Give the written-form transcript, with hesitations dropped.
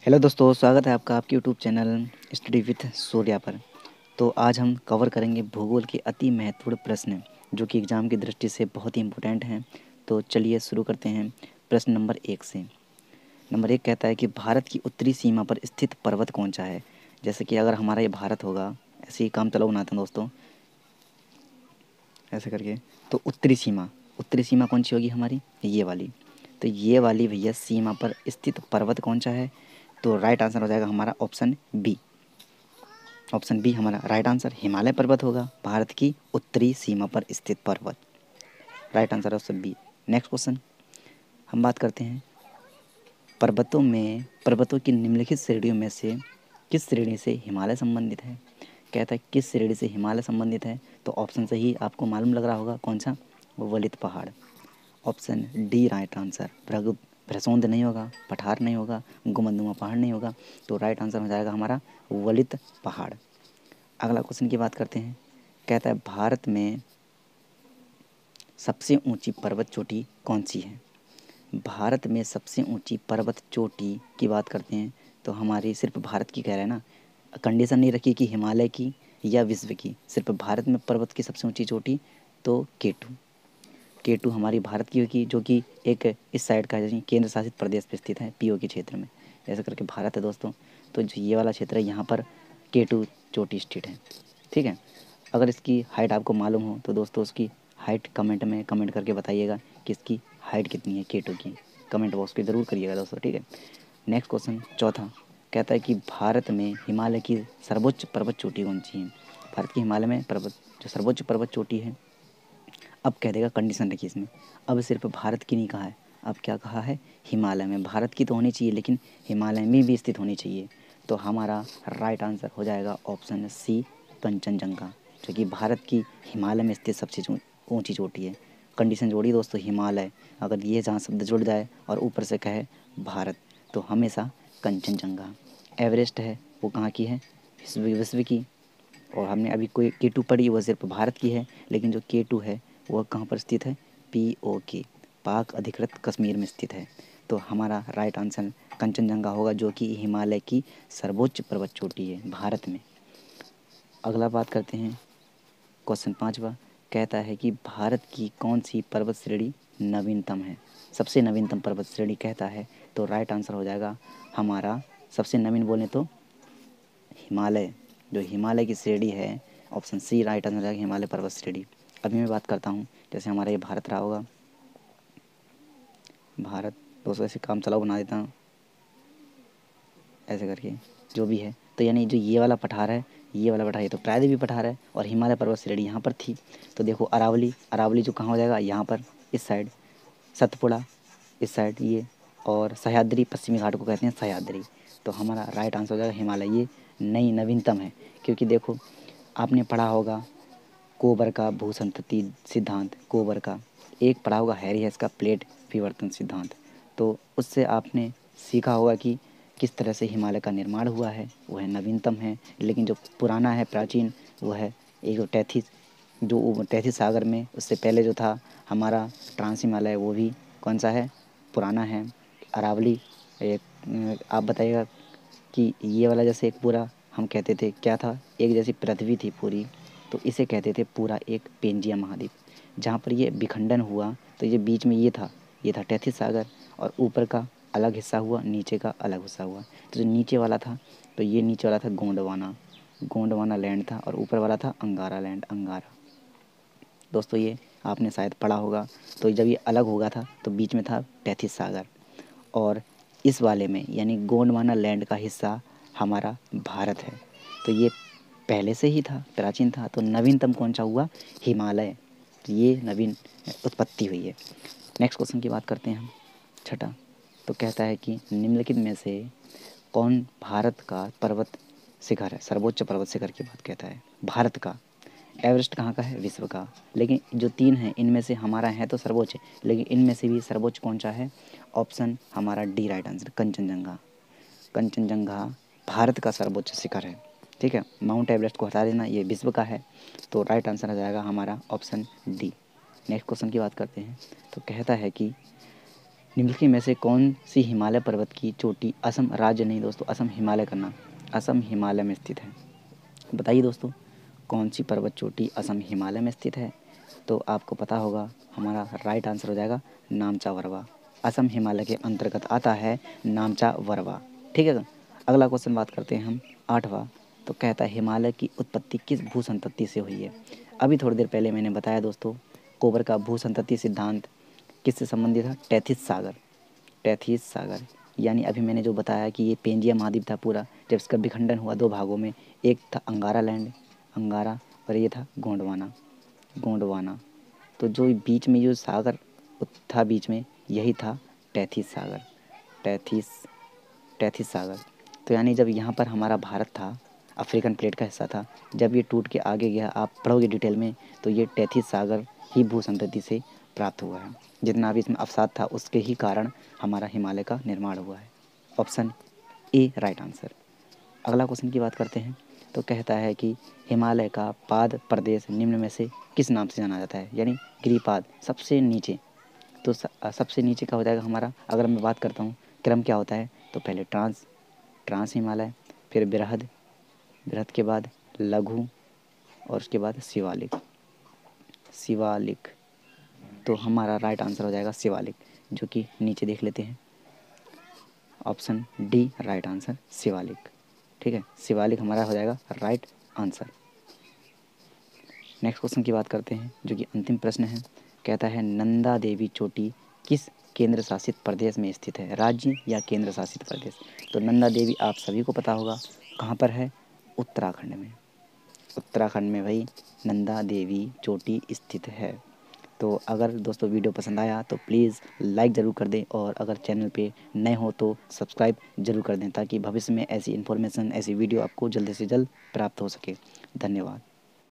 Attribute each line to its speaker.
Speaker 1: Hello दोस्तों, स्वागत है आपका आपके YouTube channel study with Surya पर। तो आज हम कवर करेंगे भूगोल के अति महत्वपूर्ण प्रश्न जो कि एग्ज़ाम की दृष्टि से बहुत ही इम्पोर्टेंट हैं। तो चलिए शुरू करते हैं प्रश्न नंबर 1 से। नंबर 1 कहता है कि भारत की उत्तरी सीमा पर स्थित पर्वत कौन सा है। जैसे कि अगर हमारा ये भारत होगा, ऐसे ही काम चलाओ बनाते हैं दोस्तों, ऐसे करके। तो उत्तरी सीमा कौन सी होगी हमारी, ये वाली। तो ये वाली भैया सीमा पर स्थित पर्वत कौन सा है। तो राइट आंसर हो जाएगा हमारा ऑप्शन बी। ऑप्शन बी हमारा राइट आंसर हिमालय पर्वत होगा, भारत की उत्तरी सीमा पर स्थित पर्वत। Right answer option B. Next question हम बात करते हैं पर्वतों की निम्नलिखित श्रेणियों में से किस श्रेणी से हिमालय संबंधित है। कहता है किस श्रेणी से हिमालय संबंधित है। तो ऑप्शन से ही आपको मालूम लग रहा होगा कौन सा, वलित पहाड़। Option D right answer. भ्रसोंद नहीं होगा, पठार नहीं होगा, गुमंदुमा पहाड़ नहीं होगा। तो राइट आंसर हो जाएगा हमारा वलित पहाड़। अगला क्वेश्चन की बात करते हैं। कहता है भारत में सबसे ऊंची पर्वत चोटी कौन सी है। भारत में सबसे ऊंची पर्वत चोटी की बात करते हैं तो हमारी सिर्फ भारत की कह रहे हैं ना, कंडीशन नहीं रखी कि हिमालय की या विश्व की, सिर्फ भारत में पर्वत की सबसे ऊंची चोटी। तो केटू हमारी भारत की होगी, जो कि एक इस साइड का है, केंद्र शासित प्रदेश पे स्थित है, पीओ के क्षेत्र में। ऐसा करके भारत है दोस्तों। तो जो ये वाला क्षेत्र है यहाँ पर केटू चोटी स्थित है। ठीक है। अगर इसकी हाइट आपको मालूम हो तो दोस्तों उसकी हाइट कमेंट में कमेंट करके बताइएगा कि इसकी हाइट कितनी है केटू की। कमेंट बॉक्स पे ज़रूर करिएगा दोस्तों। ठीक है। नेक्स्ट क्वेश्चन चौथा कहता है कि भारत में हिमालय की सर्वोच्च पर्वत चोटी कौन सी है। भारत की हिमालय में पर्वत जो सर्वोच्च पर्वत चोटी है, अब कह देगा कंडीशन रखिए इसमें, अब सिर्फ भारत की नहीं कहा है, अब क्या कहा है, हिमालय में। भारत की तो होनी चाहिए लेकिन हिमालय में भी स्थित होनी चाहिए। तो हमारा राइट आंसर हो जाएगा ऑप्शन सी, कंचनजंगा, जो कि भारत की हिमालय में स्थित सबसे ऊंची चोटी है। कंडीशन जोड़िए दोस्तों, हिमालय, अगर ये जहाँ शब्द जुड़ जाए और ऊपर से कहे भारत तो हमेशा कंचनजंगा। एवरेस्ट है वो कहाँ की है, विश्व की। और हमने अभी कोई केटू पढ़ी वो सिर्फ भारत की है, लेकिन जो केटू है वह कहाँ पर स्थित है, पीओके, पाक अधिकृत कश्मीर में स्थित है। तो हमारा राइट आंसर कंचनजंगा होगा, जो कि हिमालय की सर्वोच्च पर्वत चोटी है भारत में। अगला बात करते हैं क्वेश्चन 5वां। कहता है कि भारत की कौन सी पर्वत श्रेणी नवीनतम है, सबसे नवीनतम पर्वत श्रेणी कहता है। तो राइट आंसर हो जाएगा हमारा, सबसे नवीन बोले तो हिमालय, जो हिमालय की श्रेणी है, ऑप्शन सी राइट आंसर हो जाएगा हिमालय पर्वत श्रेणी। अभी मैं बात करता हूँ, जैसे हमारा ये भारत रहा होगा, भारत दोस्तों ऐसे काम चलाओ बना देता हूँ ऐसे करके, जो भी है। तो यानी जो ये वाला पठार है, ये वाला पठार, ये तो प्रायद्वीपीय पठार है और हिमालय पर्वत श्रेणी यहाँ पर थी। तो देखो अरावली जो कहाँ हो जाएगा, यहाँ पर इस साइड, सतपुड़ा इस साइड ये, और सह्याद्री पश्चिमी घाट को कहते हैं सह्याद्री। तो हमारा राइट आंसर हो जाएगा हिमालय, ये नई नवीनतम है। क्योंकि देखो आपने पढ़ा होगा कोबर का भूसंतति सिद्धांत, कोबर का एक पढ़ा होगा हैरी हेस का प्लेट विवर्तन सिद्धांत। तो उससे आपने सीखा होगा कि किस तरह से हिमालय का निर्माण हुआ है, वह नवीनतम है। लेकिन जो पुराना है, प्राचीन, वह है एक जो तैथिस सागर में, उससे पहले जो था हमारा ट्रांस हिमालय, वो भी कौन सा है, पुराना है। अरावली एक, आप बताइएगा कि ये वाला जैसे एक पूरा हम कहते थे क्या था, एक जैसी पृथ्वी थी पूरी, तो इसे कहते थे पूरा एक पेंजिया महाद्वीप। जहाँ पर ये विखंडन हुआ तो ये बीच में ये था तैथिस सागर, और ऊपर का अलग हिस्सा हुआ, नीचे का अलग हिस्सा हुआ। तो जो नीचे वाला था, तो ये नीचे वाला था गोंडवाना लैंड था, और ऊपर वाला था अंगारा लैंड, अंगारा। दोस्तों ये आपने शायद पढ़ा होगा। तो जब ये अलग हुआ था तो बीच में था तैथिस सागर, और इस वाले में यानी गोंडवाना लैंड का हिस्सा हमारा भारत है। तो ये पहले से ही था, प्राचीन था। तो नवीनतम कौन सा हुआ, हिमालय। तो ये नवीन उत्पत्ति हुई है। नेक्स्ट क्वेश्चन की बात करते हैं हम, छठा। तो कहता है कि निम्नलिखित में से कौन भारत का पर्वत शिखर है, सर्वोच्च पर्वत शिखर की बात कहता है भारत का। एवरेस्ट कहाँ का है, विश्व का। लेकिन जो 3 हैं इनमें से हमारा है तो सर्वोच्च, लेकिन इनमें से भी सर्वोच्च कौन सा है, ऑप्शन हमारा D right answer, Kanchenjunga. Kanchenjunga Bharat का सर्वोच्च शिखर है। ठीक है, माउंट एवरेस्ट को हटा देना, ये विश्व का है। तो राइट आंसर आ जाएगा हमारा ऑप्शन डी। नेक्स्ट क्वेश्चन की बात करते हैं। तो कहता है कि निम्नलिखित में से कौन सी हिमालय पर्वत की चोटी असम राज्य नहीं दोस्तों, असम हिमालय करना, असम हिमालय में स्थित है। बताइए दोस्तों कौन सी पर्वत चोटी असम हिमालय में स्थित है। तो आपको पता होगा, हमारा राइट आंसर हो जाएगा नामचा वरवा। असम हिमालय के अंतर्गत आता है नामचा वरवा। ठीक है। अगला क्वेश्चन बात करते हैं हम 8वां। तो कहता है हिमालय की उत्पत्ति किस भू संतति से हुई है। अभी थोड़ी देर पहले मैंने बताया दोस्तों, कोबर का भू संतति सिद्धांत किससे संबंधित था, टैथिस सागर। टैथिस सागर यानी अभी मैंने जो बताया कि ये पेंजिया महाद्वीप था पूरा, जब इसका विखंडन हुआ 2 भागों में, एक था अंगारा लैंड, अंगारा, और ये था गोंडवाना, गोंडवाना। तो जो बीच में जो सागर था बीच में, यही था टैथिस सागर, टैथिस टैथिस सागर। तो यानी जब यहाँ पर हमारा भारत था, अफ्रीकन प्लेट का हिस्सा था, जब ये टूट के आगे गया, आप पढ़ोगे डिटेल में, तो ये टैथिस सागर ही भू संतति से प्राप्त हुआ है। जितना भी इसमें अवसाद था उसके ही कारण हमारा हिमालय का निर्माण हुआ है। Option A right answer. अगला क्वेश्चन की बात करते हैं। तो कहता है कि हिमालय का पाद प्रदेश निम्न में से किस नाम से जाना जाता है, यानी गिरिपाद सबसे नीचे। तो सबसे नीचे का हो जाएगा हमारा, अगर मैं बात करता हूँ क्रम क्या होता है, तो पहले ट्रांस हिमालय, फिर बृहद, बृहद के बाद लघु, और उसके बाद शिवालिक, शिवालिक। तो हमारा राइट आंसर हो जाएगा शिवालिक, जो कि नीचे देख लेते हैं। Option D right answer Shivalik. ठीक है, शिवालिक हमारा हो जाएगा राइट आंसर। नेक्स्ट क्वेश्चन की बात करते हैं, जो कि अंतिम प्रश्न है। कहता है नंदा देवी चोटी किस केंद्र शासित प्रदेश में स्थित है, राज्य या केंद्र शासित प्रदेश। तो नंदा देवी आप सभी को पता होगा कहाँ पर है, उत्तराखंड में। उत्तराखंड में भाई नंदा देवी चोटी स्थित है। तो अगर दोस्तों वीडियो पसंद आया तो प्लीज़ लाइक ज़रूर कर दें, और अगर चैनल पे नए हो तो सब्सक्राइब ज़रूर कर दें, ताकि भविष्य में ऐसी इन्फॉर्मेशन, ऐसी वीडियो आपको जल्द से जल्द प्राप्त हो सके। धन्यवाद।